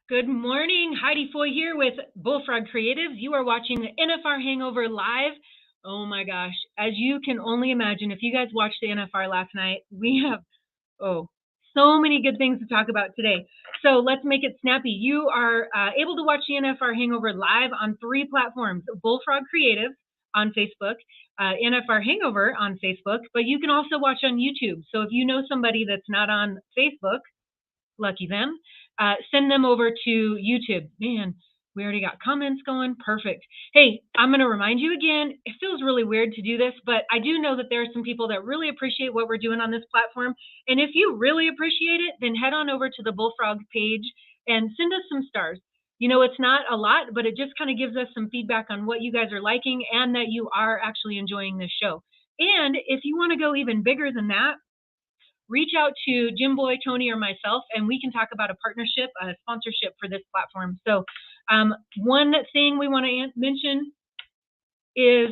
Good morning, Heidi Foy here with Bullfrog Creatives. You are watching the NFR Hangover Live. Oh my gosh, as you can only imagine, if you guys watched the NFR last night, we have, so many good things to talk about today. So let's make it snappy. You are able to watch the NFR Hangover Live on 3 platforms: Bullfrog Creatives on Facebook, NFR Hangover on Facebook, but you can also watch on YouTube. So if you know somebody that's not on Facebook, lucky them, send them over to YouTube. Man, we already got comments going. Perfect. Hey, I'm going to remind you again, it feels really weird to do this, but I do know that there are some people that really appreciate what we're doing on this platform. And if you really appreciate it, then head on over to the Bullfrog page and send us some stars. You know, it's not a lot, but it just kind of gives us some feedback on what you guys are liking and that you are actually enjoying this show. And if you want to go even bigger than that, reach out to Jim Boy, Tony, or myself, and we can talk about a partnership, a sponsorship for this platform. So one thing we want to mention is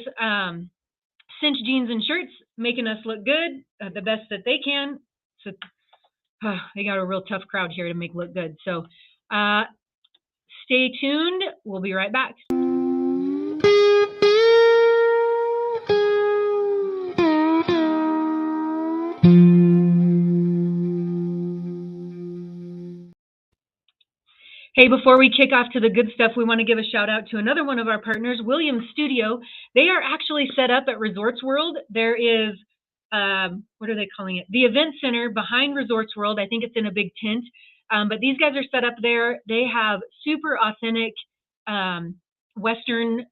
Cinch Jeans and Shirts, making us look good, the best that they can. So they got a real tough crowd here to make look good. So stay tuned. We'll be right back. Hey, before we kick off to the good stuff, we want to give a shout out to another one of our partners, Williams Studio. They are actually set up at Resorts World. There is, what are they calling it? The event center behind Resorts World. I think it's in a big tent. But these guys are set up there. They have super authentic Western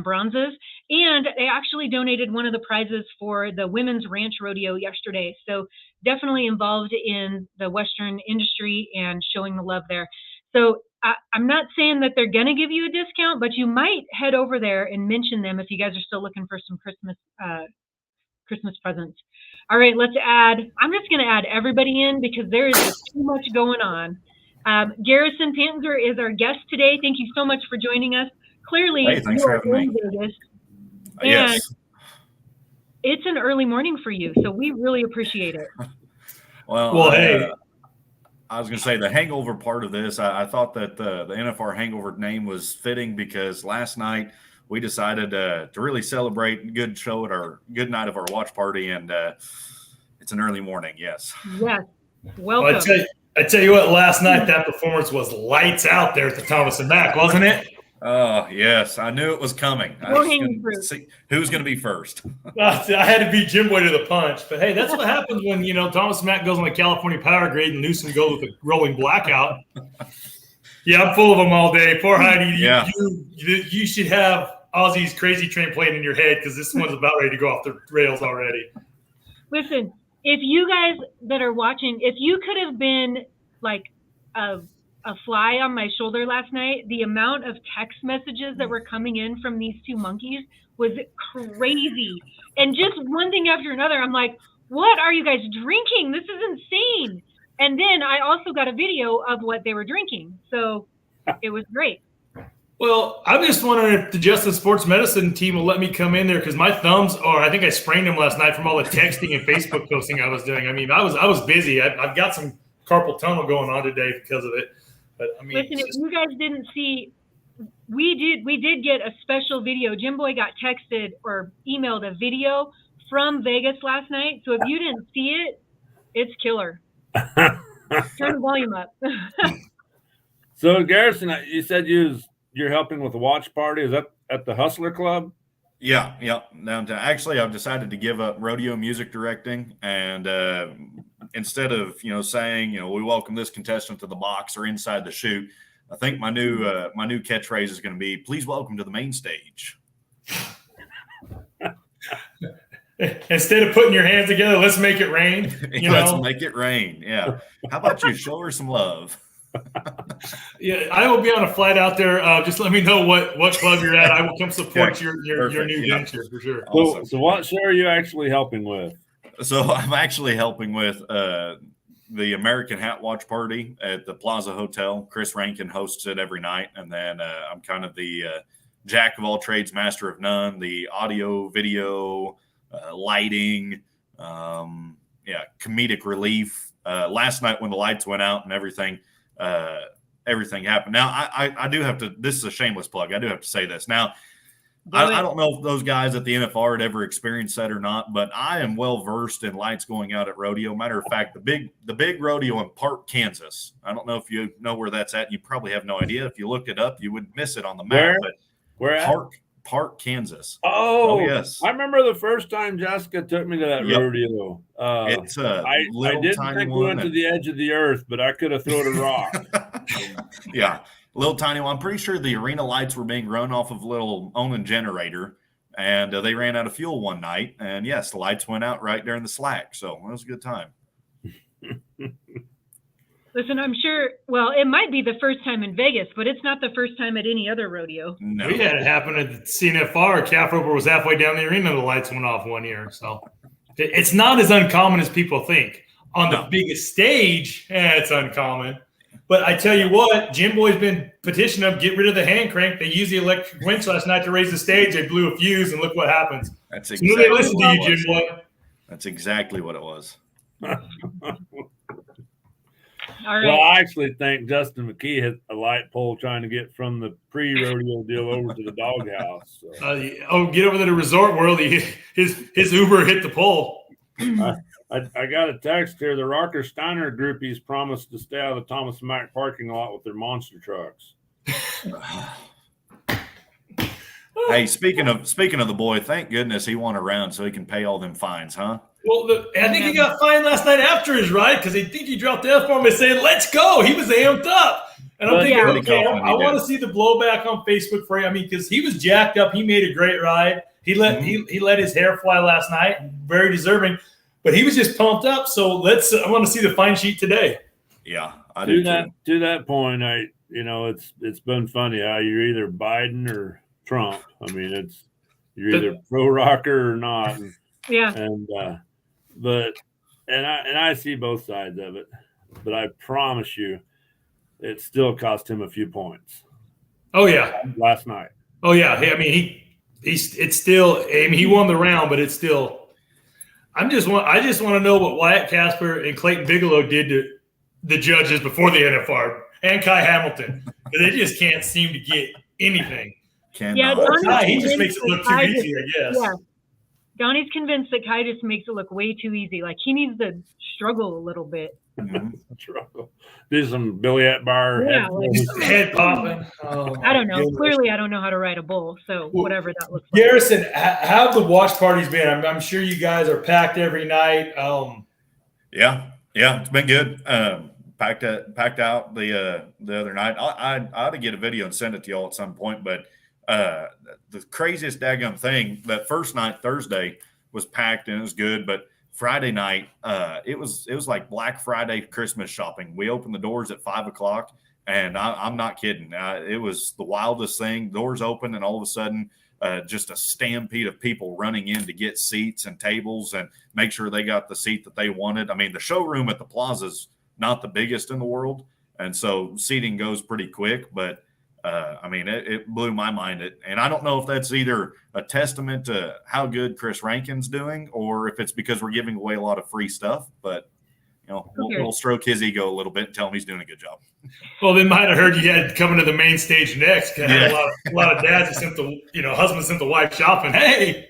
bronzes. And they actually donated one of the prizes for the Women's Ranch Rodeo yesterday. So definitely involved in the Western industry and showing the love there. So I'm not saying that they're going to give you a discount, but you might head over there and mention them if you guys are still looking for some Christmas presents. All right, I'm just going to add everybody in because there is just too much going on. Garrison Panzer is our guest today. Thank you so much for joining us. Clearly, hey, thanks for having me. Vegas, yes. It's an early morning for you, so we really appreciate it. Well, hey. I was going to say the hangover part of this, I thought that the NFR Hangover name was fitting because last night we decided to really celebrate good show at our good night of our watch party, and it's an early morning. Yes. Yes. Welcome. Well, I tell you what, last night that performance was lights out there at the Thomas and Mack, wasn't it? Oh, yes. I knew it was coming. I was going to see who's going to be first. I had to beat Jim Boy to the punch. But, hey, that's what happens when, Thomas and Mack goes on the California power grade and Newsom goes with a rolling blackout. Yeah, I'm full of them all day. Poor Heidi. Yeah. You should have Ozzy's Crazy Train playing in your head because this one's about ready to go off the rails already. Listen, if you guys that are watching, if you could have been like a fly on my shoulder last night, the amount of text messages that were coming in from these two monkeys was crazy. And just one thing after another, I'm like, what are you guys drinking? This is insane. And then I also got a video of what they were drinking. So it was great. Well, I'm just wondering if the Justin Sports Medicine team will let me come in there because my thumbs I think I sprained them last night from all the texting and Facebook posting I was doing. I mean, I was busy. I've got some carpal tunnel going on today because of it. But I mean, listen, if you guys didn't see, we did get a special video. Jim Boy got texted or emailed a video from Vegas last night. So if you didn't see it, it's killer. Turn the volume up. So Garrison, you said you're helping with the watch party. Is that at the Hustler Club? Yeah, downtown. Actually, I've decided to give up rodeo music directing, and instead of saying we welcome this contestant to the box or inside the chute, I think my new catchphrase is going to be, please welcome to the main stage. Instead of putting your hands together, let's make it rain. Let's make it rain. Yeah. How about you show her some love? Yeah, I will be on a flight out there. Just let me know what club you're at. I will come support your new venture for sure. Awesome. So what show are you actually helping with? So I'm actually helping with the American Hat Watch Party at the Plaza Hotel. Chris Rankin hosts it every night, and then I'm kind of the jack of all trades, master of none. The audio, video, lighting, comedic relief. Last night when the lights went out and everything, everything happened. Now, I do have to – this is a shameless plug. I do have to say this. Now, I don't know if those guys at the NFR had ever experienced that or not, but I am well-versed in lights going out at rodeo. Matter of fact, the big rodeo in Park, Kansas. I don't know if you know where that's at. You probably have no idea. If you looked it up, you would miss it on the map. Where? Park, Kansas. Oh, yes. I remember the first time Jessica took me to that rodeo. It's a I didn't tiny think we went to the edge of the earth, but I could have thrown a rock. Yeah, little tiny one. I'm pretty sure the arena lights were being run off of a little Onan generator, and they ran out of fuel one night. And yes, the lights went out right during the slack. So it was a good time. Listen, I'm sure, well, it might be the first time in Vegas, but it's not the first time at any other rodeo. No. We had it happen at the CNFR. Calf roper was halfway down the arena, the lights went off one year. So it's not as uncommon as people think. On the biggest stage, it's uncommon. But I tell you what, Jim Boy's been petitioning them, get rid of the hand crank. They used the electric winch last night to raise the stage. They blew a fuse, and look what happens. That's exactly they listen to you, Jim Boy. That's exactly what it was. All right. Well, I actually think Justin McKee hit a light pole trying to get from the pre-rodeo deal over to the doghouse. So. Get over to the Resort World. His Uber hit the pole. I got a text here. The Rocker Steiner groupies promised to stay out of the Thomas and Mack parking lot with their monster trucks. Hey, speaking of the boy, thank goodness he won a round so he can pay all them fines, huh? Well, I think he got fined last night after his ride because I think he dropped the F-bomb and said, "Let's go." He was amped up. And I'm thinking, okay, I want to see the blowback on Facebook for you. I mean, because he was jacked up. He made a great ride. He let his hair fly last night. Very deserving. But he was just pumped up. So I want to see the fine sheet today. Yeah, I do too. To that point, it's been funny how you're either Biden or Trump. I mean, you're either pro rocker or not. Yeah. And I see both sides of it, but I promise you, it still cost him a few points. Oh yeah, last night. Oh yeah. I mean, it's still. I mean, he won the round, but it's still. I just want to know what Wyatt Casper and Clayton Bigelow did to the judges before the NFR and Kai Hamilton, because they just can't seem to get anything. He just makes it look too easy, I guess. Yeah. Donnie's convinced that Kai just makes it look way too easy. Like he needs to struggle a little bit. Struggle. Do some Billy Atbar. Yeah, head popping. I don't know. Goodness. Clearly, I don't know how to ride a bull. So whatever that looks like. Garrison, how have the watch parties been? I'm sure you guys are packed every night. Yeah, it's been good. Packed out the other night. I ought to get a video and send it to y'all at some point, but. The craziest daggum thing, that first night, Thursday, was packed and it was good, but Friday night, it was like Black Friday Christmas shopping. We opened the doors at 5:00, and I'm not kidding. It was the wildest thing. Doors open, and all of a sudden, just a stampede of people running in to get seats and tables and make sure they got the seat that they wanted. I mean, the showroom at the Plaza's not the biggest in the world, and so seating goes pretty quick, but I mean, it blew my mind. And I don't know if that's either a testament to how good Chris Rankin's doing or if it's because we're giving away a lot of free stuff. But, we'll stroke his ego a little bit and tell him he's doing a good job. Well, they might have heard you had coming to the main stage next. Yeah. A lot of dads that sent husbands sent the wife shopping. Hey,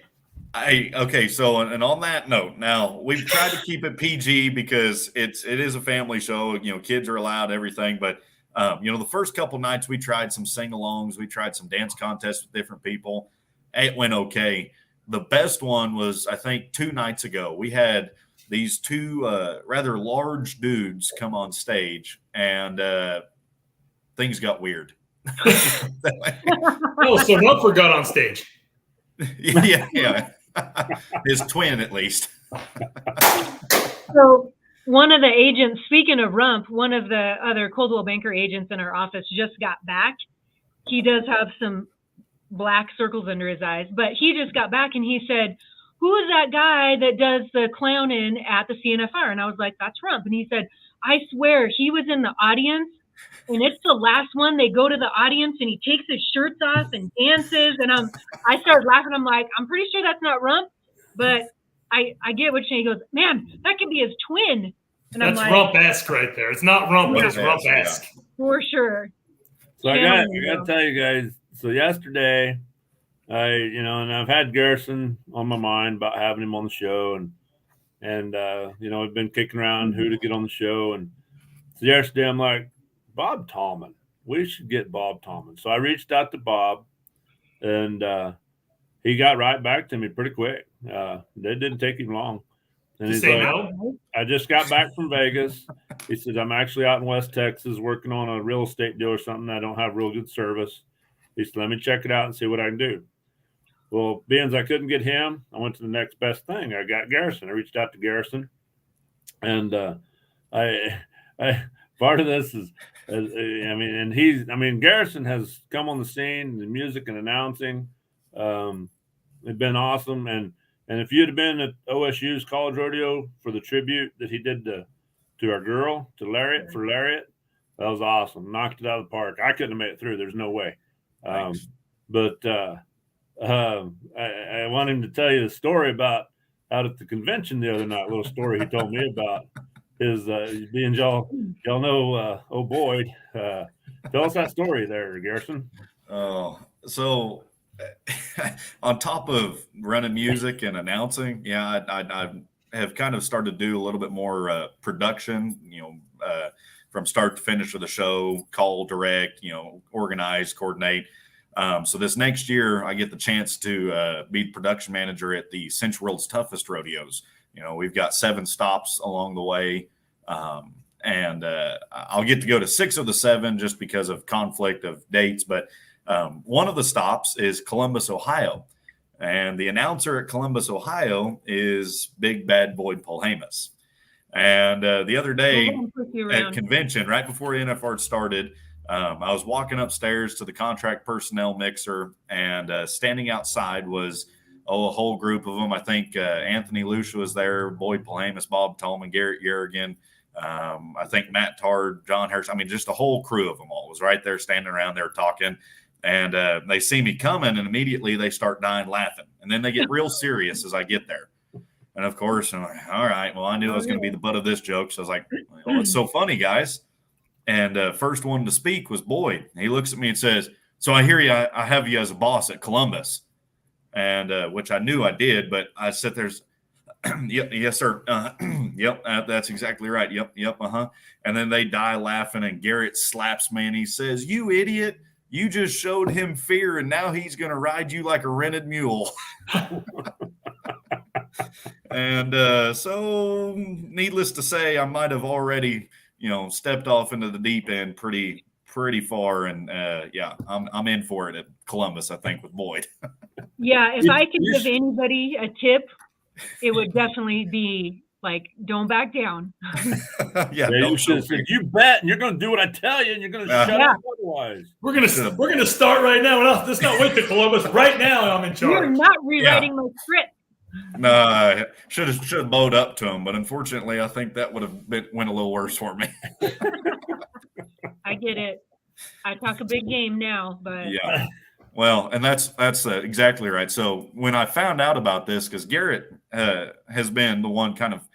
okay. So, and on that note, now we've tried to keep it PG because it is a family show. Kids are allowed everything, but the first couple nights we tried some sing-alongs, we tried some dance contests with different people. It went okay. The best one was, I think, 2 nights ago. We had these 2 rather large dudes come on stage, and things got weird. So Rumford got on stage. Yeah. His twin, at least. So one of the agents, speaking of Rump, one of the other Coldwell Banker agents in our office just got back. He does have some black circles under his eyes, but he just got back and he said, "Who is that guy that does the clowning at the CNFR?" And I was like, "That's Rump." And he said, "I swear he was in the audience, and it's the last one. They go to the audience and he takes his shirts off and dances." And I started laughing. I'm like, "I'm pretty sure that's not Rump, but I get what he goes, man, that could be his twin." And that's Rump-esque right there. It's not Rump, but it's Rump-esque. For sure. So I got to tell you guys. So yesterday, and I've had Garrison on my mind about having him on the show, and I've been kicking around who to get on the show, and so yesterday I'm like, Bob Tallman. We should get Bob Tallman. So I reached out to Bob, and he got right back to me pretty quick. It didn't take him long. And he's like, no? I just got back from Vegas. He said, I'm actually out in West Texas working on a real estate deal or something. I don't have real good service. He said, let me check it out and see what I can do. Well, being as I couldn't get him, I went to the next best thing. I got Garrison. I reached out to Garrison. And I part of this is, Garrison has come on the scene, the music and announcing. It's been awesome. And if you'd have been at OSU's college rodeo for the tribute that he did to our girl, to Lariat, that was awesome. Knocked it out of the park. I couldn't have made it through. There's no way. But I want him to tell you the story about out at the convention the other night, a little story he told me about his being y'all know Boyd. Tell us that story there, Garrison. Oh, so on top of running music and announcing, I have kind of started to do a little bit more production, from start to finish of the show, call, direct, organize, coordinate. So this next year, I get the chance to be production manager at the Central World's Toughest Rodeos. We've got 7 stops along the way, and I'll get to go to 6 of the 7 just because of conflict of dates, but one of the stops is Columbus, Ohio. And the announcer at Columbus, Ohio is Big Bad Boyd Polhamus. And the other day at convention, right before NFR started, I was walking upstairs to the contract personnel mixer, and standing outside was a whole group of them. I think Anthony Lucia was there, Boyd Polhamus, Bob Tallman, Garrett Yerrigan, I think Matt Tard, John Harris. Just a whole crew of them all was right there standing around there talking. And they see me coming, and immediately they start dying laughing. And then they get real serious as I get there. And, of course, I'm like, all right, well, I knew I was going to be the butt of this joke. So I was like, well, it's so funny, guys. And first one to speak was Boyd. He looks at me and says, so I hear I have you as a boss at Columbus. And which I knew I did, but I sat there, yep, yes, sir. Yep, that's exactly right. Yep, uh-huh. And then they die laughing, and Garrett slaps me, and he says, you idiot. You just showed him fear, and now he's going to ride you like a rented mule. And so needless to say, I might have already, stepped off into the deep end pretty far. And I'm in for it at Columbus, I think, with Boyd. Yeah, if I could give anybody a tip, it would definitely be like, don't back down. You should have said, you bet, and you're going to do what I tell you, and you're going to shut up otherwise. We're gonna start right now. Let's not wait to Columbus. Right now, I'm in charge. You're not rewriting my script. No, I should have bowed up to him, but unfortunately, I think that would have went a little worse for me. I get it. I talk a big game now, but yeah. Well, and that's exactly right. So when I found out about this, because Garrett has been the one kind of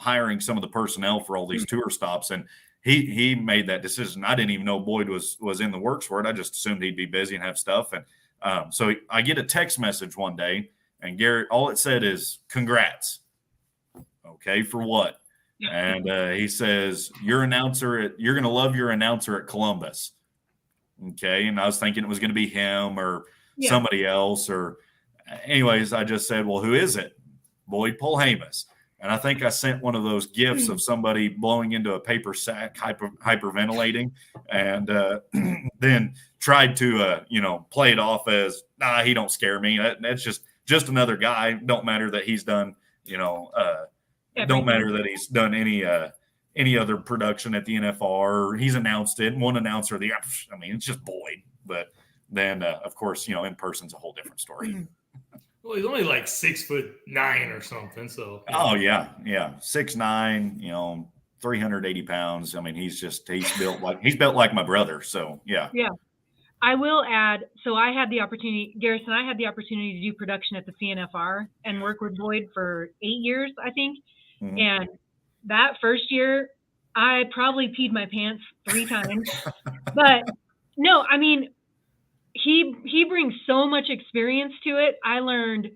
hiring some of the personnel for all these tour stops, and he made that decision. I didn't even know Boyd was in the works for it. I just assumed he'd be busy and have stuff. And so I get a text message one day, and Garrett, all it said is, congrats. Okay, for what? And he says, you're going to love your announcer at Columbus. Okay. And I was thinking it was going to be him or somebody else, or anyways, I just said, well, who is it? Boyd Polhamus. And I think I sent one of those gifs of somebody blowing into a paper sack, hyperventilating, and then tried to, play it off as, he don't scare me. That's just another guy. Don't matter that he's done, don't matter that he's done any other production at the NFR, or he's announced it. One announcer, it's just Boyd. But then, of course, in person's a whole different story. Well, he's only like 6'9" or something. So. Oh yeah, 6'9", 380 pounds. He's built like my brother. So yeah. Yeah. I will add, so I had the opportunity, Garrison, I had the opportunity to do production at the CNFR and work with Boyd for 8 years, I think. Mm-hmm. And that first year, I probably peed my pants 3 times. But no, I mean, he brings so much experience to it. I learned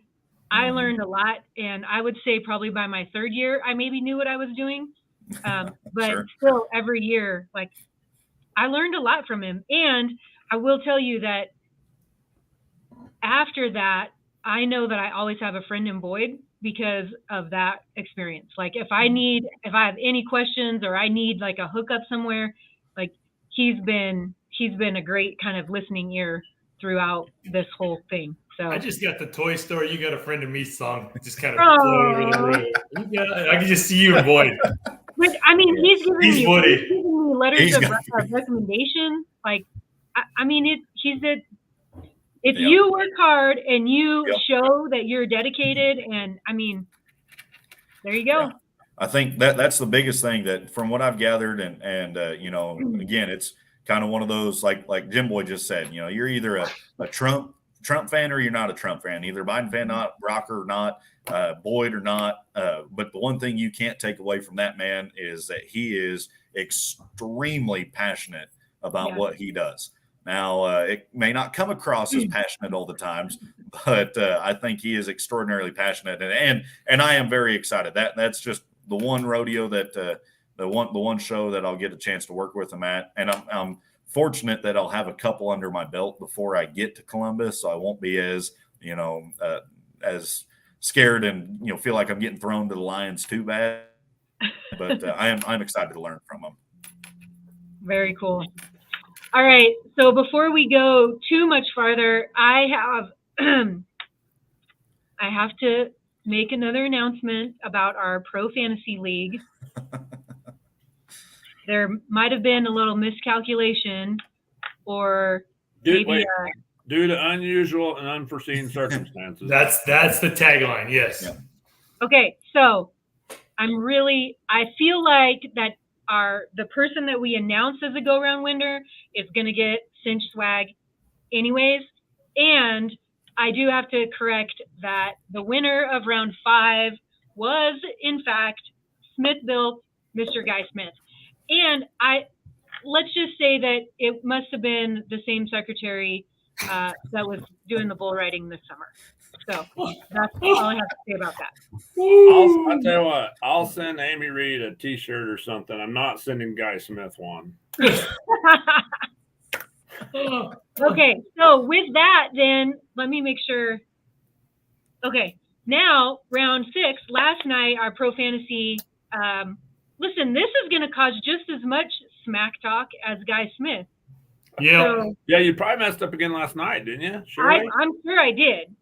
a lot, and I would say probably by my 3rd year, I maybe knew what I was doing. But Sure. still, every year, like, I learned a lot from him. And I will tell you that after that, I know that I always have a friend in Boyd because of that experience. Like, if I have any questions or I need like a hookup somewhere, like, he's been a great kind of listening ear throughout this whole thing. So I just got the Toy Story "You Got a Friend in Me" song just kind of floating over the room. I can just see you and Boyd. But I mean, he's giving me letters of recommendation. Like, I mean, if you work hard and you show that you're dedicated, and I mean, there you go. Yeah. I think that's the biggest thing that from what I've gathered, and you know, again, it's kind of one of those like Jim Boy just said, you know, you're either a Trump fan or you're not a Trump fan, either Biden fan, not Rocker or not, Boyd or not. But the one thing you can't take away from that man is that he is extremely passionate about what he does. Now, it may not come across as passionate all the times, but I think he is extraordinarily passionate, and I am very excited. That's just the one rodeo that the one show that I'll get a chance to work with him at, and I'm fortunate that I'll have a couple under my belt before I get to Columbus, so I won't be as as scared and feel like I'm getting thrown to the lions too bad. But I'm excited to learn from him. Very cool. All right, so before we go too much farther, I have to make another announcement about our Pro Fantasy League. There might have been a little miscalculation, or due to unusual and unforeseen circumstances. That's the tagline. Yes. Yeah. Okay, so I feel like that the person that we announced as a go-round winner is going to get cinch swag anyways. And I do have to correct that the winner of round 5 was, in fact, Smith-built Mr. Guy Smith. And let's just say that it must have been the same secretary that was doing the bull riding this summer. So that's all I have to say about that. I'll tell you what, I'll send Amy Reed a T-shirt or something. I'm not sending Guy Smith one. Okay, so with that, then let me make sure. Okay, now round 6. Last night, our Pro Fantasy. Listen, this is going to cause just as much smack talk as Guy Smith. Yeah. So, yeah, you probably messed up again last night, didn't you? Sure. I'm sure I did.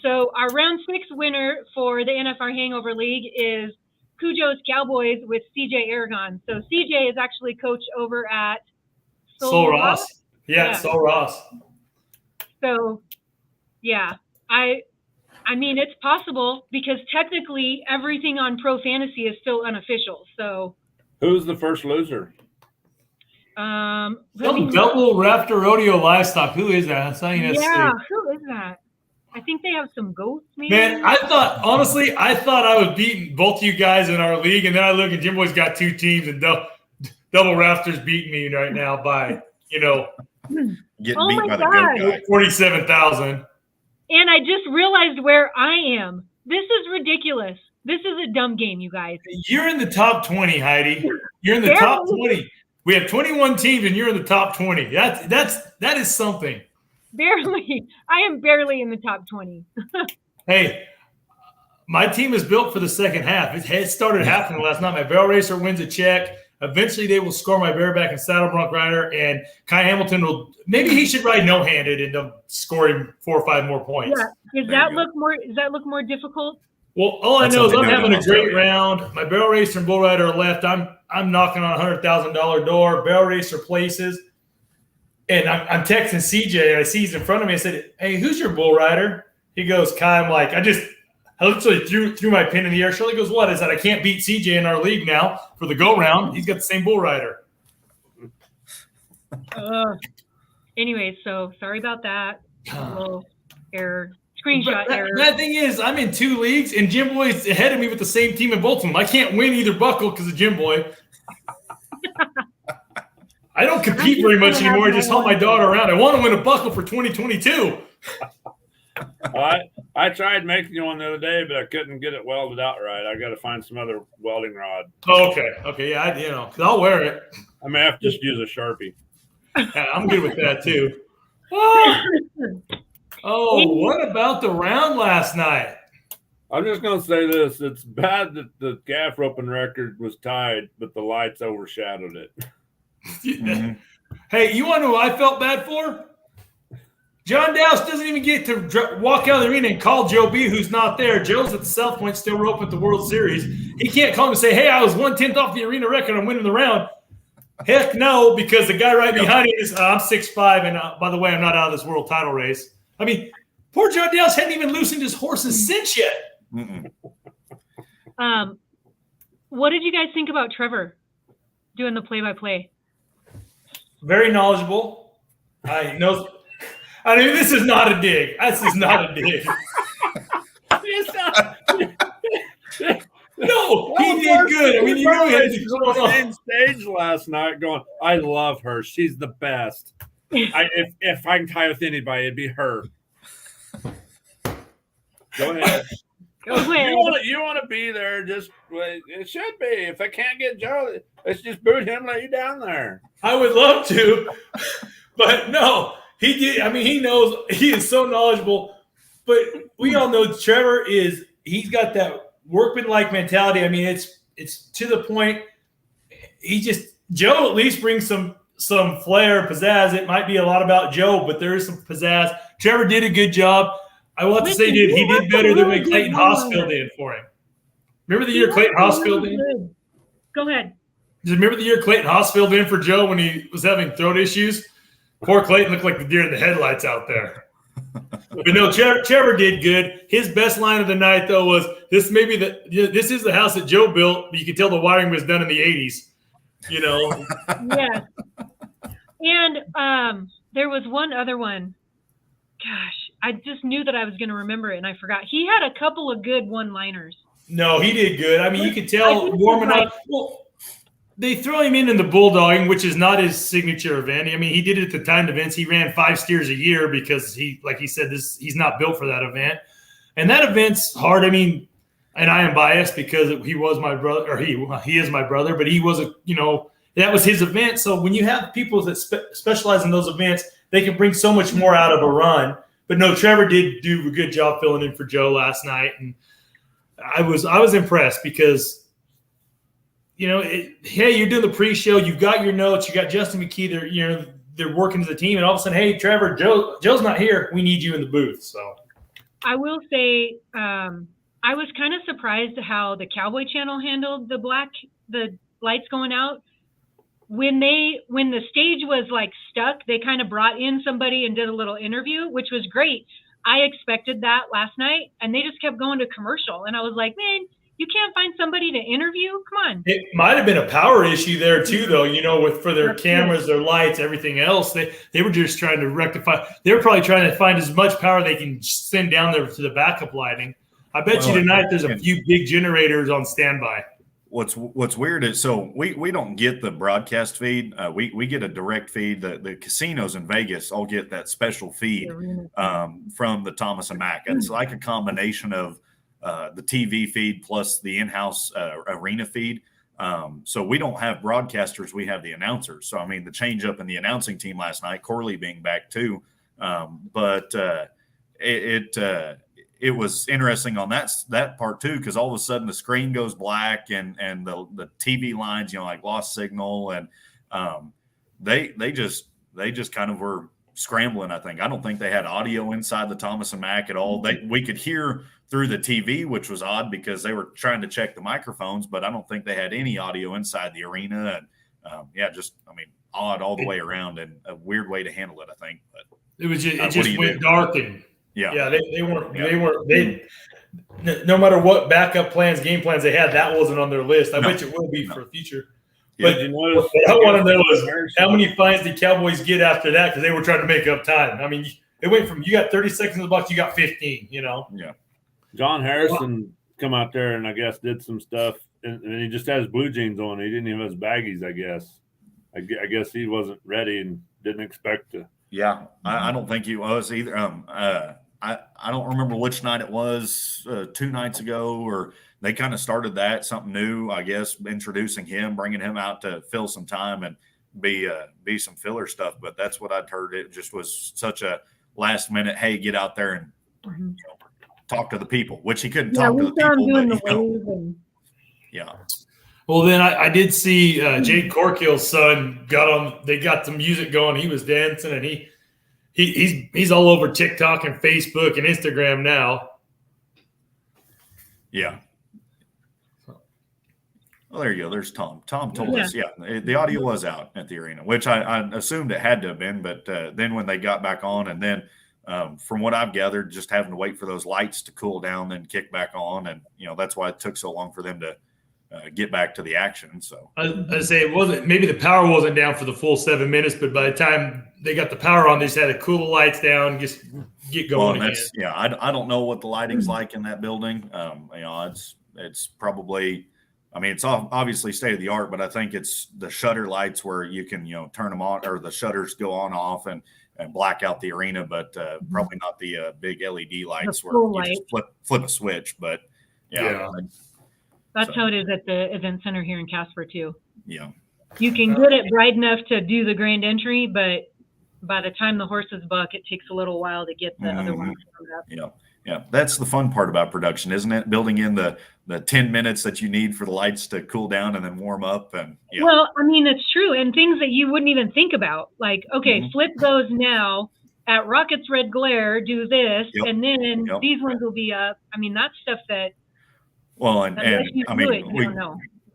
So our round 6 winner for the NFR Hangover League is Cujo's Cowboys with CJ Aragon. So CJ is actually coach over at Soul Ross. Yeah, Soul Ross. So, yeah, I mean, it's possible because technically everything on Pro Fantasy is still unofficial. So, who's the first loser? Some double Raptor Rodeo livestock. Who is that? Yeah, who is that? I think they have some goats, maybe. Man, I thought I was beating both you guys in our league, and then I look and Jim Boy's got 2 teams, and double Raptor's beating me right now by getting beat by the goat guy. 47,000. And I just realized where I am. This is ridiculous. This is a dumb game, you guys. You're in the top 20, Heidi. You're in the top 20. We have 21 teams, and you're in the top 20. That is something. Barely. I am barely in the top 20. Hey, my team is built for the second half. It started happening last night. My barrel racer wins a check. Eventually, they will score my bareback and saddle bronc rider, and Kai Hamilton will – maybe he should ride no-handed and they'll score him 4 or 5 more points. Yeah. Does that look more difficult? Well, all I know is I'm having a great round. My barrel racer and bull rider are left. I'm knocking on a $100,000 door. Barrel racer places. And I'm texting CJ, and I see he's in front of me. I said, "Hey, who's your bull rider?" He goes, "Kai." I'm like, I literally threw my pin in the air. Shirley goes, "What?" I said, "I can't beat CJ in our league now for the go round. He's got the same bull rider." Anyway, so sorry about that. Little error. Screenshot error. That thing is, I'm in 2 leagues, and Jim Boy's ahead of me with the same team in both of them. I can't win either buckle because of Jim Boy. I don't compete very much anymore. I just help my daughter around. I want to win a buckle for 2022. I tried making one the other day, but I couldn't get it welded out right. I got to find some other welding rod. Oh, okay, yeah, because I'll wear it. I may have to just use a Sharpie. Yeah, I'm good with that too. Oh, what about the round last night? I'm just going to say this. It's bad that the calf roping record was tied, but the lights overshadowed it. Mm-hmm. Hey, you want to know who I felt bad for? John Dowse doesn't even get to walk out of the arena and call Joe B, who's not there. Joe's at the South Point, still roping at the World Series. He can't call him and say, hey, I was 1/10 off the arena record. I'm winning the round. Heck no, because the guy right behind him is, I'm 6'5", and by the way, I'm not out of this world title race. I mean, poor John Dowse hadn't even loosened his horse's cinch yet. What did you guys think about Trevor doing the play-by-play? Very knowledgeable. I mean, this is not a dig. This is not a dig. No, he did good. I mean, you know he had to on the same stage last night going, I love her. She's the best. If I can tie with anybody, it'd be her. Go ahead. You want to be there? Just it should be. If I can't get Joe, let's just boot him, let you down there. I would love to, but no, he did. I mean, he knows. He is so knowledgeable. But we all know Trevor he's got that workman-like mentality. I mean, it's to the point. Joe at least brings some flair, pizzazz. It might be a lot about Joe, but there is some pizzazz. Trevor did a good job. I will have to say, dude, he did better than when Clayton Haas filled in for him. Remember the year Clayton Haas filled in? Go ahead. Remember the year Clayton Haas filled in for Joe when he was having throat issues? Poor Clayton looked like the deer in the headlights out there. But no, Trevor did good. His best line of the night, though, was this is the house that Joe built, but you can tell the wiring was done in the 80s. You know? Yes. And there was one other one. Gosh, I just knew that I was going to remember it, and I forgot. He had a couple of good one-liners. No, he did good. I mean, you could tell warming up. Well, they throw him in the bulldogging, which is not his signature event. I mean, he did it at the timed events. He ran 5 steers a year because like he said, he's not built for that event. And that event's hard. I mean, and I am biased because he was my brother, or he is my brother, but he was that was his event. So when you have people that specialize in those events, they can bring so much more out of a run. But no, Trevor did do a good job filling in for Joe last night, and I was impressed because, hey, you're doing the pre-show, you've got your notes, you got Justin McKee, they're working as a team, and all of a sudden, hey, Trevor, Joe's not here, we need you in the booth. So I will say, I was kind of surprised how the Cowboy Channel handled the lights going out. When the stage was like stuck, they kind of brought in somebody and did a little interview, which was great. I expected that last night, and they just kept going to commercial. And I was like, man, you can't find somebody to interview? Come on. It might have been a power issue there too, though, for their cameras, their lights, everything else. They were just trying to rectify. They were probably trying to find as much power they can send down there to the backup lighting. I bet you tonight there's a few big generators on standby. What's weird is, so we don't get the broadcast feed. We get a direct feed. The casinos in Vegas all get that special feed from the Thomas and Mack. It's like a combination of the TV feed plus the in-house arena feed. So we don't have broadcasters. We have the announcers. So, I mean, the change up in the announcing team last night, Corley being back too. But it was interesting on that part too, because all of a sudden the screen goes black and the TV lines, like lost signal, and they just kind of were scrambling. I don't think they had audio inside the Thomas and Mack at all. We could hear through the TV, which was odd because they were trying to check the microphones, but I don't think they had any audio inside the arena. And odd all the way around, and a weird way to handle it, I think. But it just went dark, and yeah, they weren't. No matter what backup plans, game plans they had, that wasn't on their list. I bet it will be for the future. Yeah. But what I want to know is how many fines did Cowboys get after that, because they were trying to make up time. I mean, it went from you got 30 seconds on the box, you got 15. Yeah. John Harrison come out there and I guess did some stuff, and he just had his blue jeans on. He didn't even have his baggies. I I guess he wasn't ready and didn't expect to. Yeah, I don't think he was either. I don't remember which night it was, 2 nights ago, or they kind of started something new, I guess, introducing him, bringing him out to fill some time and be some filler stuff. But that's what I'd heard. It just was such a last minute, hey, get out there and talk to the people, which he couldn't talk to the people. Yeah. Well, then I did see Jake Corkill's son got on. They got the music going. He was dancing, and he's all over TikTok and Facebook and Instagram now. Yeah. Well, there you go. There's Tom. Tom told us, the audio was out at the arena, which I assumed it had to have been. But then when they got back on, and then from what I've gathered, just having to wait for those lights to cool down, then kick back on, and that's why it took so long for them to get back to the action. So I say it wasn't, maybe the power wasn't down for the full 7 minutes, but by the time they got the power on, they just had to cool the lights down and just get going again. I don't know what the lighting's like in that building. It's probably, it's obviously state of the art, but I think it's the shutter lights where you can, turn them on, or the shutters go on, off, and black out the arena, but probably not the big LED lights where you just flip a switch. But that's how it is at the event center here in Casper too. Yeah. You can get it bright enough to do the grand entry, but by the time the horses buck, it takes a little while to get the other ones up. Yeah. That's the fun part about production, isn't it? Building in the 10 minutes that you need for the lights to cool down and then warm up. Well, it's true. And things that you wouldn't even think about, like, okay, flip those now at Rocket's Red Glare, do this, and then these ones will be up. That's stuff that, well,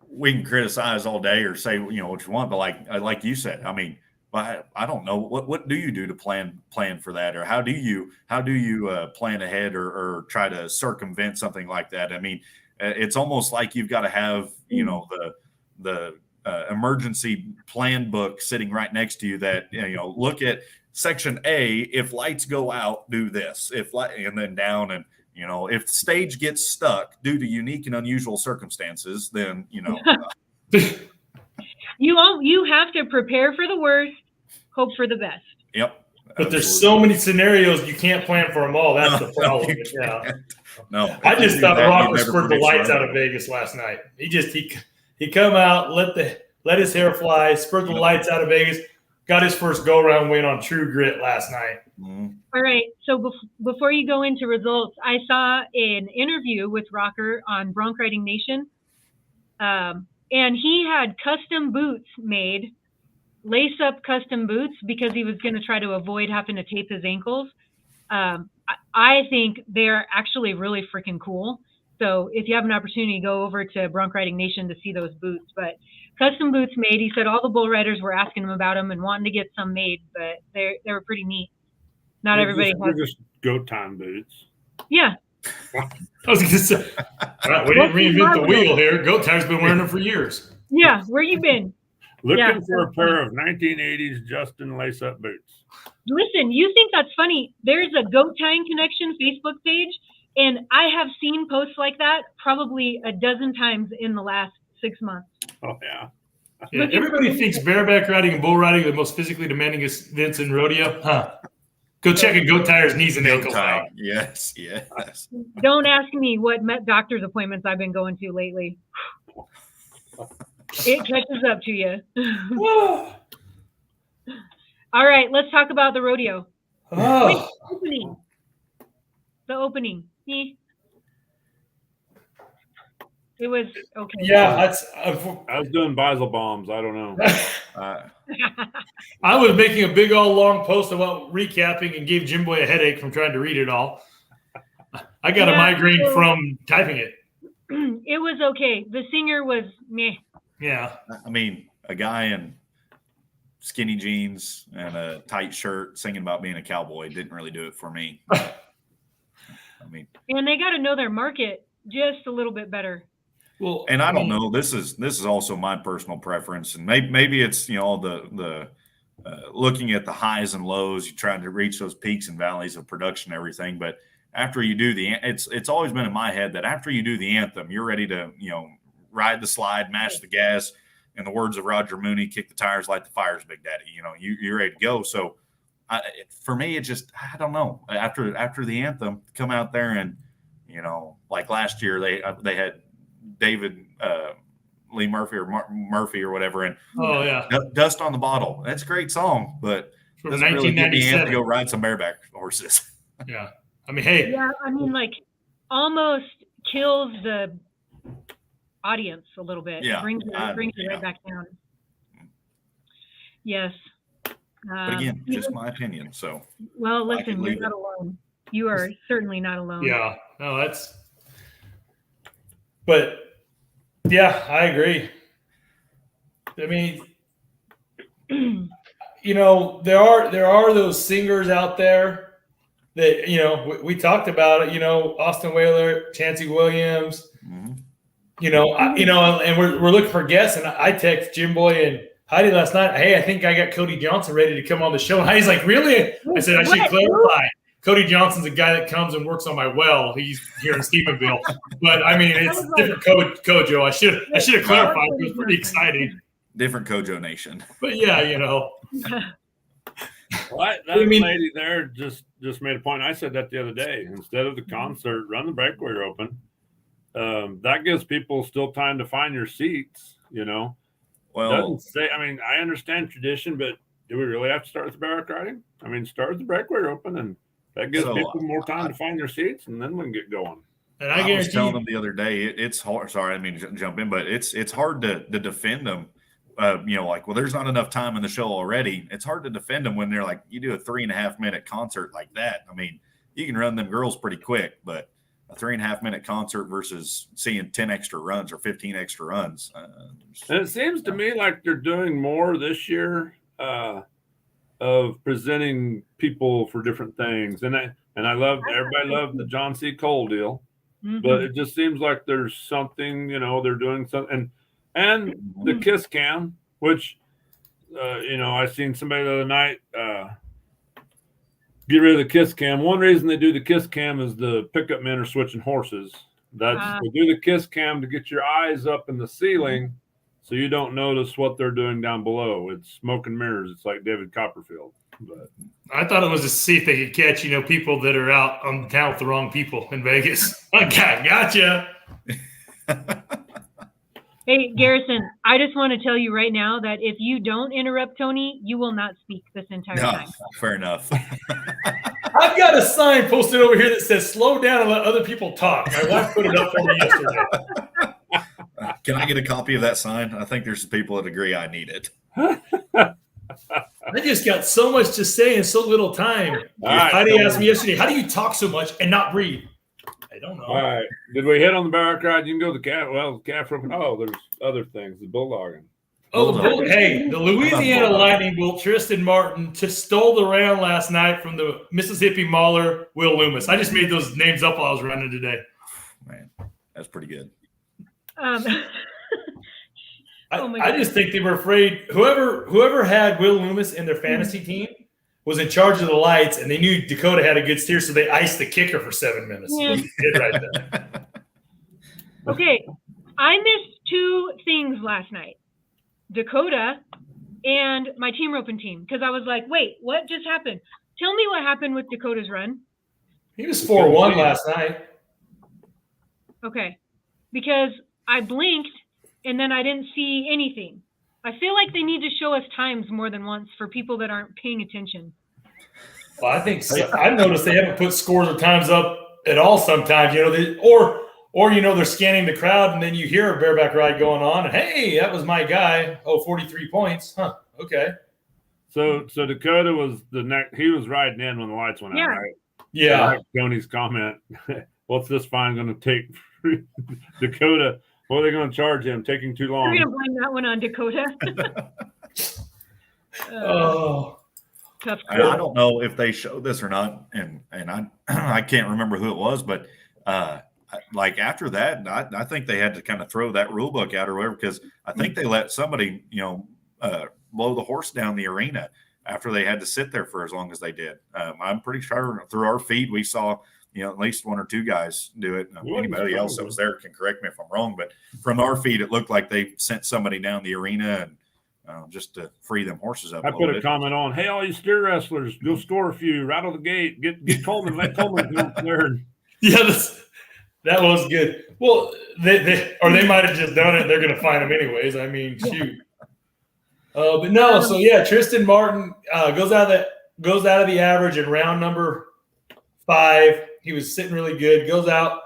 we can criticize all day or say, what you want, but like you said, I don't know what do you do to plan for that, or how do you plan ahead or try to circumvent something like that? It's almost like you've got to have the emergency plan book sitting right next to you that look at section A. If lights go out, do this. And then down, and if the stage gets stuck due to unique and unusual circumstances, then you have to prepare for the worst, hope for the best. Yep. But there's so many scenarios you can't plan for them all. That's the problem. No, I just thought Rock spurred the lights out of Vegas last night. He come out, let his hair fly, spurred the lights out of Vegas, got his first go-around win on True Grit last night. Mm-hmm. All right. So before you go into results, I saw an interview with Rocker on Bronc Riding Nation, and he had custom boots made, lace-up custom boots, because he was going to try to avoid having to tape his ankles. I think they're actually really freaking cool. So if you have an opportunity, go over to Bronc Riding Nation to see those boots. But custom boots made. He said all the bull riders were asking him about them and wanting to get some made, but they were pretty neat. Not everybody has. They're just goat time boots. Yeah. I was going to say, we didn't reinvent the wheel here. Goat time's been wearing them for years. Yeah. Where you been? Looking for a pair of 1980s Justin lace-up boots. Listen, you think that's funny? There's a Goat Tying Connection Facebook page, and I have seen posts like that probably a dozen times in the last 6 months. Oh, yeah. Everybody thinks bareback riding and bull riding are the most physically demanding events in rodeo. Huh. Go check a goat tier's knees and ankles out. Yes. Don't ask me what doctor's appointments I've been going to lately. It catches up to you. All right, let's talk about the rodeo. Oh. The opening. It was okay. Yeah, I was doing Basel bombs. I don't know. I was making a big old long post about recapping and gave Jim Boy a headache from trying to read it all. I got a migraine from typing it. It was okay. The singer was meh. Yeah. A guy in skinny jeans and a tight shirt singing about being a cowboy didn't really do it for me. And they got to know their market just a little bit better. Well, and I don't know. This is also my personal preference, and maybe it's the looking at the highs and lows, you're trying to reach those peaks and valleys of production and everything. But after you do it's always been in my head that after you do the anthem, you're ready to ride the slide, mash the gas, in the words of Roger Mooney, kick the tires, light the fires, Big Daddy. You're ready to go. So for me, it just, I don't know. After the anthem, come out there and, like last year, they had David Lee Murphy or Murphy or whatever, and Dust on the Bottle. That's a great song, but from doesn't really get me amped to 1997. go ride some bareback horses. Yeah, I mean, hey. Yeah, I mean, like almost kills the audience a little bit. Yeah, brings it right back down. Yes. But again, just my opinion. So. Well, listen, you're not alone. You are certainly not alone. Yeah. No, that's. But yeah, I agree. I mean, there are those singers out there that we talked about it. Austin Whaler, Chancey Williams. Mm-hmm. And we're looking for guests. And I text Jim Boy and Heidi last night. Hey, I think I got Cody Johnson ready to come on the show. And Heidi's like, really? I said I should clarify. Cody Johnson's a guy that comes and works on my well. He's here in Stephenville. But I mean, it's different Kojo. I should have clarified. It was pretty exciting. Different Kojo Nation. But yeah, Well, that lady there just made a point. I said that the other day. Instead of the concert, run the breakaway open. That gives people still time to find your seats. Well, doesn't say. I mean, I understand tradition, but do we really have to start with the barrack riding? I mean, start with the breakaway open, and that gives people more time to find their seats, and then we can get going. And I was telling them the other day, it's hard. Sorry, I didn't mean to jump in, but it's hard to defend them. There's not enough time in the show already. It's hard to defend them when they're like, you do a 3.5 minute concert like that. I mean, you can run them girls pretty quick, but a 3.5 minute concert versus seeing 10 extra runs or 15 extra runs. And it seems to me like they're doing more this year of presenting people for different things. And everybody loved the John C. Cole deal, but it just seems like there's something, they're doing something. And the kiss cam, which, I seen somebody the other night get rid of the kiss cam. One reason they do the kiss cam is the pickup men are switching horses. They do the kiss cam to get your eyes up in the ceiling so you don't notice what they're doing down below. It's smoke and mirrors. It's like David Copperfield. But I thought it was to see if they could catch, people that are out on the town with the wrong people in Vegas. Okay, gotcha. Hey, Garrison, I just want to tell you right now that if you don't interrupt Tony, you will not speak this entire time. Fair enough. I've got a sign posted over here that says, slow down and let other people talk. My wife put it up for me yesterday. Can I get a copy of that sign? I think there's some people that agree I need it. I just got so much to say in so little time. Heidi asked me yesterday, how do you talk so much and not breathe? I don't know. All right. Did we hit on the barrack ride? You can go to the calf. Well, the calf roping. Oh, there's other things. The bulldogging. The Louisiana Lightning Bolt, Tristan Martin, just stole the round last night from the Mississippi Mauler, Will Loomis. I just made those names up while I was running today. Man, that's pretty good. I just think they were afraid. Whoever had Will Loomis in their fantasy team was in charge of the lights, and they knew Dakota had a good steer, so they iced the kicker for 7 minutes. Yeah. Right there. Okay, I missed 2 things last night. Dakota and my team roping team, because I was like, wait, what just happened? Tell me what happened with Dakota's run. He was 4-1 last night. Okay, because I blinked, and then I didn't see anything. I feel like they need to show us times more than once for people that aren't paying attention. Well, I think I've noticed they haven't put scores or times up at all sometimes, they're scanning the crowd and then you hear a bareback ride going on. And, hey, that was my guy. 43 points. Huh. Okay. So Dakota was he was riding in when the lights went out, right? Yeah. Like Tony's comment. What's this fine going to take Dakota? What are they going to charge him? Taking too long. You're going to blame that one on Dakota. Tough. I don't know if they showed this or not, and I can't remember who it was, but like after that, I think they had to kind of throw that rule book out or whatever, because I think they let somebody blow the horse down the arena. after they had to sit there for as long as they did. I'm pretty sure through our feed we saw, at least one or two guys do it. Anybody else that was there can correct me if I'm wrong, but from our feed, it looked like they sent somebody down the arena and just to free them horses up. I put a comment on, hey, all you steer wrestlers, go score a few, rattle the gate, get Coleman, let Coleman go there. Yeah, that was good. Well, they might have just done it. They're going to find him anyways. I mean, shoot. But no, so yeah, Tristan Martin goes out of the average in round number 5. He was sitting really good. Goes out,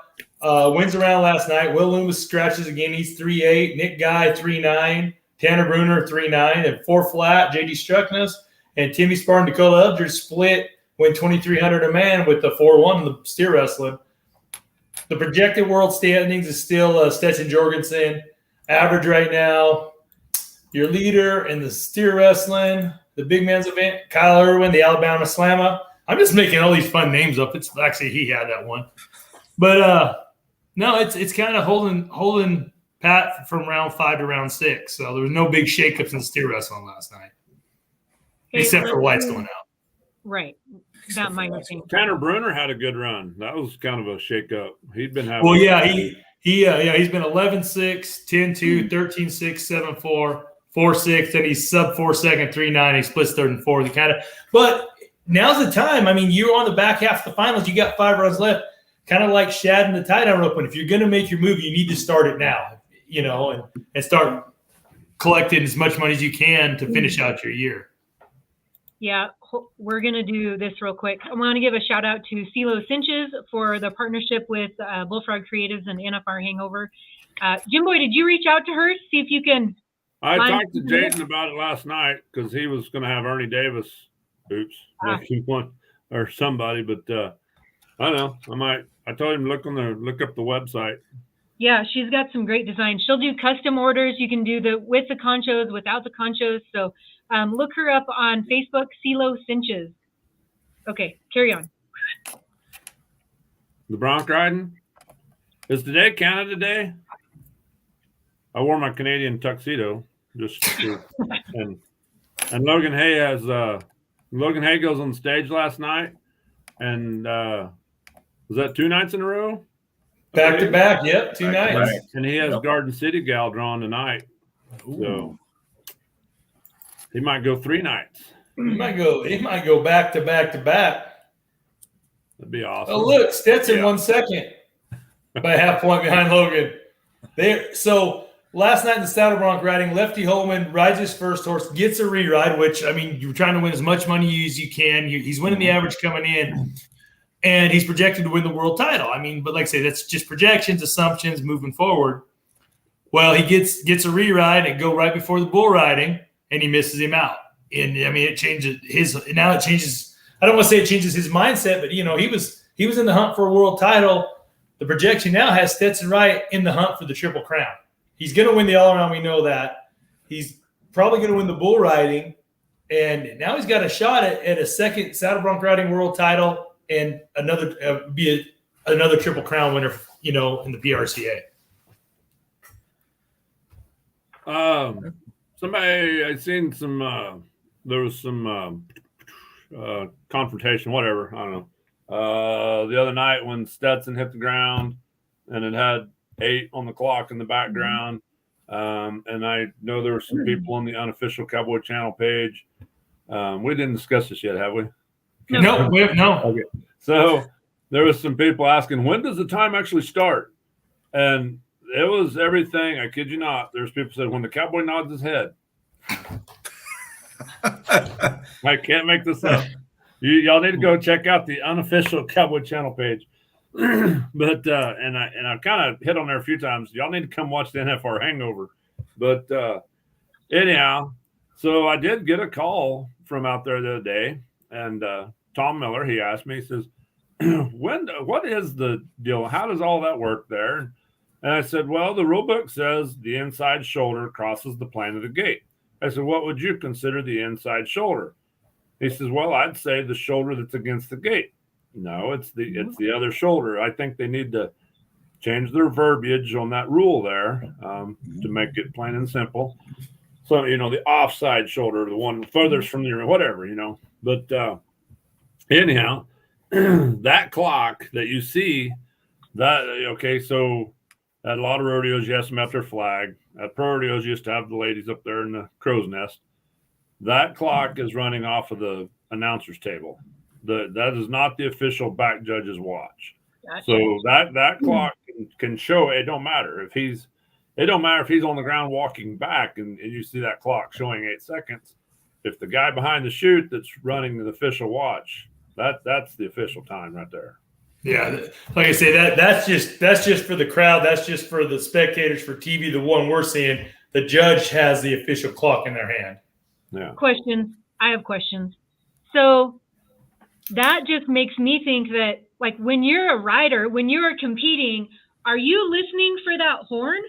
wins around last night. Will Loomis scratches again. He's 3.8. Nick Guy 3.9. Tanner Bruner 3.9. And 4 flat. JD Struckness and Timmy Spar and Dakota Updridge split. Win 2,300 a man with the 4-1 in the steer wrestling. The projected world standings is still Stetson Jorgensen. Average right now. Your leader in the steer wrestling, the big man's event, Kyle Irwin, the Alabama Slammer. I'm just making all these fun names up. It's actually he had that one, but no, it's kind of holding pat from round 5 to round 6. So there was no big shakeups in the steer wrestling last night, except for lights going out. Right, that minor thing. Tanner Bruner had a good run. That was kind of a shakeup. He'd been having. Well, yeah, he's been 11-6, 10-2, 13-6, 7-4. 4.6, and he's sub 4 second, 3.9. He splits 3rd and 4th. But now's the time. I mean, you're on the back half of the finals. You got 5 runs left. Kind of like Shad and the tie down rope. And if you're going to make your move, you need to start it now, and start collecting as much money as you can to finish out your year. Yeah, we're going to do this real quick. I want to give a shout out to CeeLo Cinches for the partnership with Bullfrog Creatives and NFR Hangover. Jim Boy, did you reach out to her? See if you can. I talked to Jason about it last night because he was going to have Ernie Davis, like he won or somebody, but I don't know. I told him to look up the website. Yeah, she's got some great designs. She'll do custom orders. You can do with the conchos, without the conchos. So look her up on Facebook, CeeLo Cinches. Okay, carry on. The bronc riding? Is today Canada Day? I wore my Canadian tuxedo and Logan Hay goes on stage last night, and was that 2 nights in a row? Back to back, yep, 2 nights. And he has Garden City Gal drawn tonight. Ooh. So he might go 3 nights. He might go back to back to back. That'd be awesome. Oh, look, Stetson 1 second by a half point behind Logan. So last night in the saddle bronc riding, Lefty Holman rides his first horse, gets a re-ride, which, I mean, you're trying to win as much money as you can. He's winning the average coming in, and he's projected to win the world title. I mean, but like I say, that's just projections, assumptions, moving forward. Well, he gets a re-ride and go right before the bull riding, and he misses him out. And, I mean, it changes – now it changes – I don't want to say it changes his mindset, but, he was in the hunt for a world title. The projection now has Stetson Wright in the hunt for the Triple Crown. He's going to win the all-around. We know that. He's probably going to win the bull riding. And now he's got a shot at a second saddle bronc riding world title and another Triple Crown winner, in the PRCA. Somebody, I seen some, there was some confrontation, whatever. I don't know. The other night when Stetson hit the ground and it had 8 on the clock in the background. And I know there were some people on the unofficial Cowboy Channel page. We didn't discuss this yet, have we? No. Okay. So there was some people asking, when does the time actually start? And it was everything. I kid you not. There's people said when the cowboy nods his head. I can't make this up. Y'all need to go check out the unofficial Cowboy Channel page. But and I kind of hit on there a few times. Y'all need to come watch the NFR Hangover. But anyhow, so I did get a call from out there the other day, and Tom Miller, he asked me, he says, what is the deal? How does all that work there? And I said, well, the rule book says the inside shoulder crosses the plane of the gate. I said, what would you consider the inside shoulder? He says, well, I'd say the shoulder that's against the gate. No, it's the other shoulder. I think they need to change their verbiage on that rule there to make it plain and simple. So, the offside shoulder, the one furthest from your whatever, But anyhow, that clock that you see, so at a lot of rodeos, you have them at their flag. At pro rodeos, you used to have the ladies up there in the crow's nest. That clock is running off of the announcer's table. That is not the official back judge's watch. Gotcha. So that clock can show. It don't matter if he's on the ground walking back and you see that clock showing 8 seconds. If the guy behind the chute that's running the official watch, that's the official time right there. Yeah, like I say, that's just for the crowd. That's just for the spectators for TV. The one we're seeing, the judge has the official clock in their hand. Yeah. Questions. I have questions. So that just makes me think that, like, when you're a rider, when you are competing, are you listening for that horn?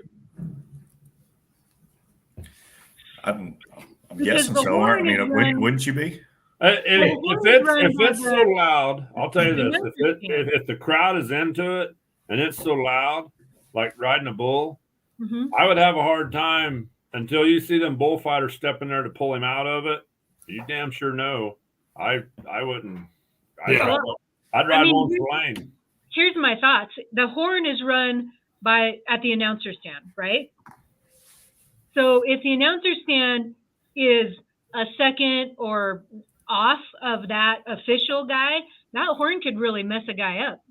I'm guessing so. I mean, wouldn't you be? If it's so loud, I'll tell you this: if the crowd is into it and it's so loud, like riding a bull, I would have a hard time until you see them bullfighters stepping there to pull him out of it. You damn sure know. I wouldn't. I'd ride one for lane. Here's my thoughts. The horn is run at the announcer stand, right? So if the announcer stand is a second or off of that official guy, that horn could really mess a guy up.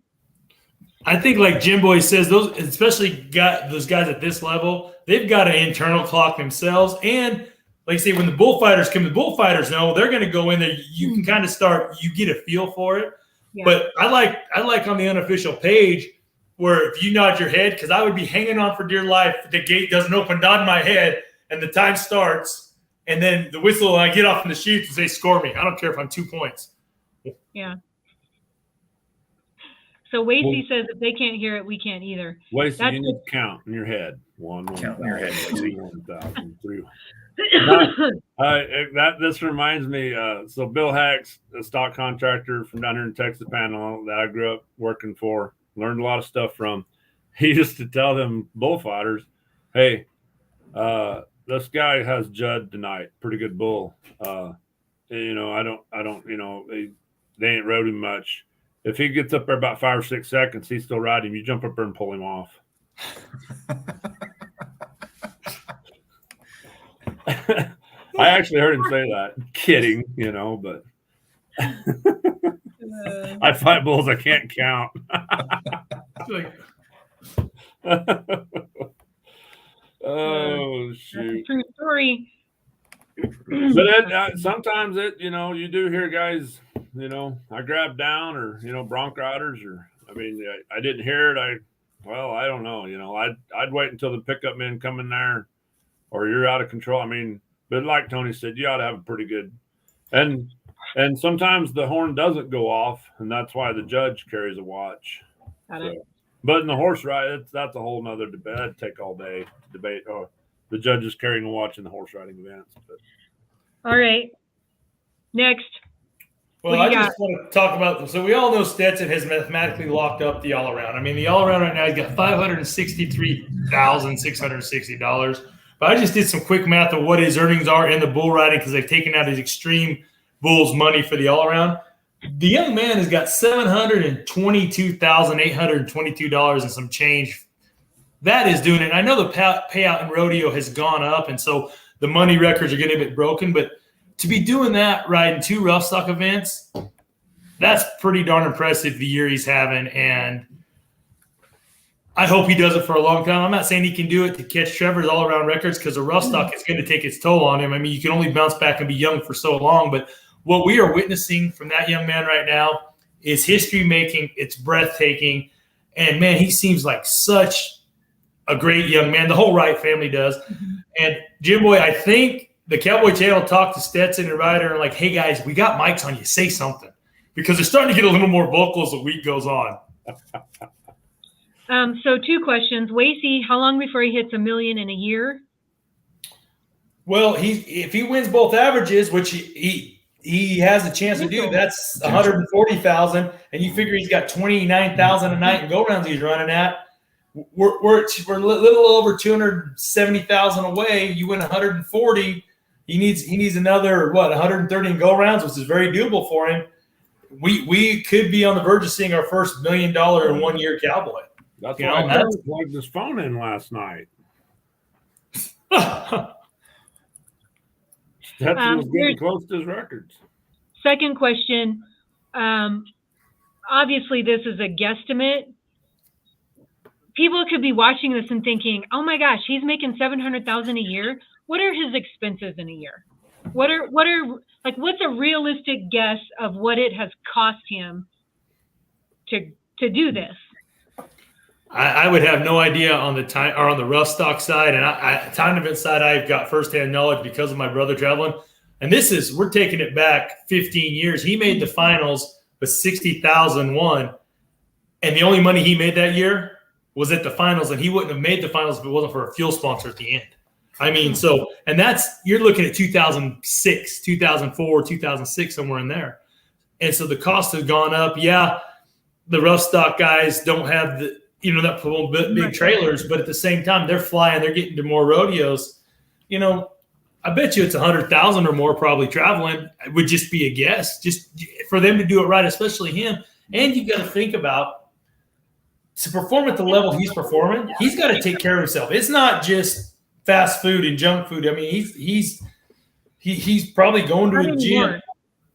I think, like Jim Boy says, those, especially those guys at this level, they've got an internal clock themselves. And like I say, when the bullfighters come, the bullfighters know they're going to go in there. You can kind of you get a feel for it. Yeah. But I like on the unofficial page where if you nod your head, because I would be hanging on for dear life, the gate doesn't open, nod my head, and the time starts, and then the whistle, and I get off in the chutes and say, score me. I don't care if I'm 2 points. Yeah. So Wasey says if they can't hear it, we can't either. Wasey, you need to count in your head. Count in your head. 1,000, 3. This reminds me. So Bill Hacks, a stock contractor from down here in Texas Panhandle that I grew up working for, learned a lot of stuff from. He used to tell them bullfighters, "Hey, this guy has Judd tonight. Pretty good bull. I don't. They ain't rode him much. If he gets up there about 5 or 6 seconds, he's still riding him. You jump up there and pull him off." I actually heard him say that. Kidding, but I fight bulls I can't count. Oh, shoot. True story. But sometimes you do hear guys, I grabbed down or, bronc riders I didn't hear it. I don't know. I'd wait until the pickup men come in there or you're out of control. But like Tony said, you ought to have a pretty good, and sometimes the horn doesn't go off, and that's why the judge carries a watch. But in the horse ride, that's a whole nother debate. It'd take all day to debate. Oh, the judge is carrying a watch in the horse riding events. But. All right. Next. Well, I just want to talk about, so we all know Stetson has mathematically locked up the all-around. The all-around right now, he's got $563,660. But I just did some quick math of what his earnings are in the bull riding because they've taken out his extreme bulls money for the all-around. The young man has got $722,822 and some change. That is doing it. I know the payout in rodeo has gone up, and so the money records are getting a bit broken. But to be doing that, riding 2 rough stock events, that's pretty darn impressive the year he's having. And I hope he does it for a long time. I'm not saying he can do it to catch Trevor's all-around records because a rough stock is going to take its toll on him. You can only bounce back and be young for so long. But what we are witnessing from that young man right now is history-making. It's breathtaking. And, man, he seems like such a great young man. The whole Wright family does. And, Jim Boy, I think the Cowboy Channel talked to Stetson and Ryder and like, hey, guys, we got mics on you. Say something. Because they're starting to get a little more vocal as the week goes on. So 2 questions. Wasey, how long before he hits $1 million in a year? Well, if he wins both averages, which he has a chance to do, that's $140,000, and you figure he's got $29,000 a night in go rounds he's running at. we're a little over 270,000 away. You win 140. He needs another 130 in go rounds, which is very doable for him. We could be on the verge of seeing our first $1 million in 1 year cowboy. That's why I plugged his phone in last night. Stetson was getting close to his records. Second question. Obviously, this is a guesstimate. People could be watching this and thinking, "Oh my gosh, he's making $700,000 a year. What are his expenses in a year? What's a realistic guess of what it has cost him to do this?" I would have no idea on the time or on the rough stock side, and time event side. I've got firsthand knowledge because of my brother traveling. And we're taking it back 15 years. He made the finals with 60,000 won, and the only money he made that year was at the finals, and he wouldn't have made the finals if it wasn't for a fuel sponsor at the end. I mean, you're looking at 2006, 2004, 2006, somewhere in there. And so the cost has gone up. Yeah, the rough stock guys don't have the, that big trailers, but at the same time, they're flying, they're getting to more rodeos. I bet you it's 100,000 or more probably traveling. It would just be a guess, just for them to do it right, especially him. And you've got to think about, to perform at the level he's performing, he's got to take care of himself. It's not just fast food and junk food. I mean, he's probably going to a gym.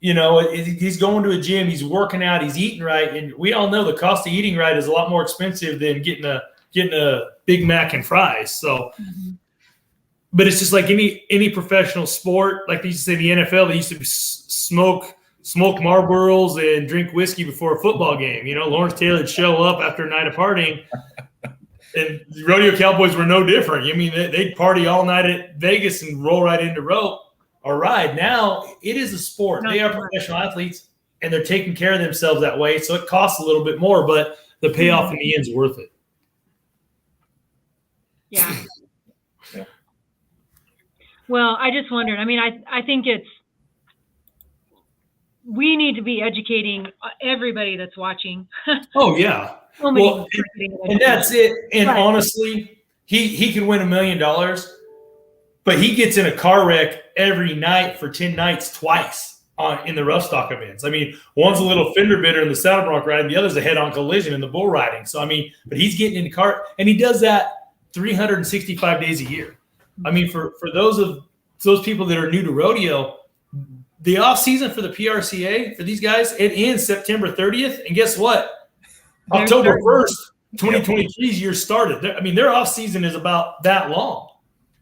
He's going to a gym. He's working out. He's eating right, and we all know the cost of eating right is a lot more expensive than getting a Big Mac and fries. So, but it's just like any professional sport. Like they used to say in the NFL, they used to smoke Marlboros and drink whiskey before a football game. Lawrence Taylor would show up after a night of partying, and the rodeo cowboys were no different. I mean, they'd party all night at Vegas and roll right into rope or ride. Now it is a sport. They are professional athletes, and they're taking care of themselves that way. So it costs a little bit more, but the payoff in the end is worth it. Yeah. Well, I just wondered. I mean, I think we need to be educating everybody that's watching. Oh yeah. Well, and that's it. And honestly, he can win $1 million, but he gets in a car wreck every night for 10 nights twice in the rough stock events. I mean, one's a little fender bender in the saddle bronc ride, and the other's a head-on collision in the bull riding. So I mean, but he's getting in the car, and he does that 365 days a year. I mean, for those people that are new to rodeo, the off season for the PRCA for these guys, it ends September 30th, and guess what? October 1st, 2023's year started. I mean, their off season is about that long.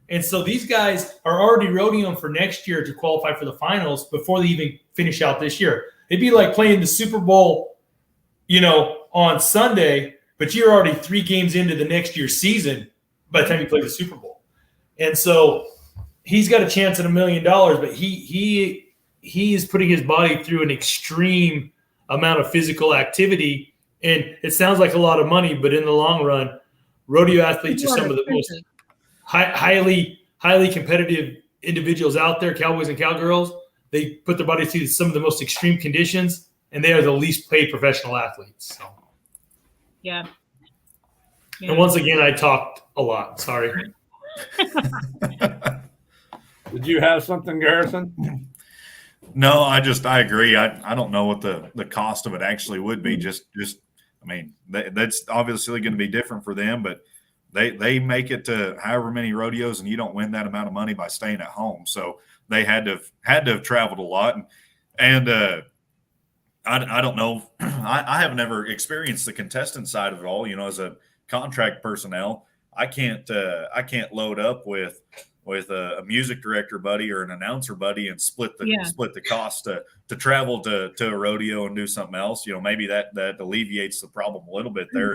And so these guys are already rodeoing for next year to qualify for the finals before they even finish out this year. It'd be like playing the Super Bowl, on Sunday, but you're already 3 games into the next year's season by the time you play the Super Bowl. And so he's got a chance at $1 million, but he is putting his body through an extreme amount of physical activity. And it sounds like a lot of money, but in the long run, rodeo athletes are some of the most highly competitive individuals out there, cowboys and cowgirls. They put their bodies through some of the most extreme conditions, and they are the least paid professional athletes. So. Yeah. And once again, I talked a lot. Sorry. Did you have something, Garrison? No, I agree. I don't know what the cost of it actually would be. I mean, that's obviously going to be different for them, but they make it to however many rodeos, and you don't win that amount of money by staying at home. So they had to have traveled a lot, and I don't know. I have never experienced the contestant side of it all. As a contract personnel, I can't load up with a music director buddy or an announcer buddy and split the cost to travel to a rodeo and do something else. Maybe that alleviates the problem a little bit there.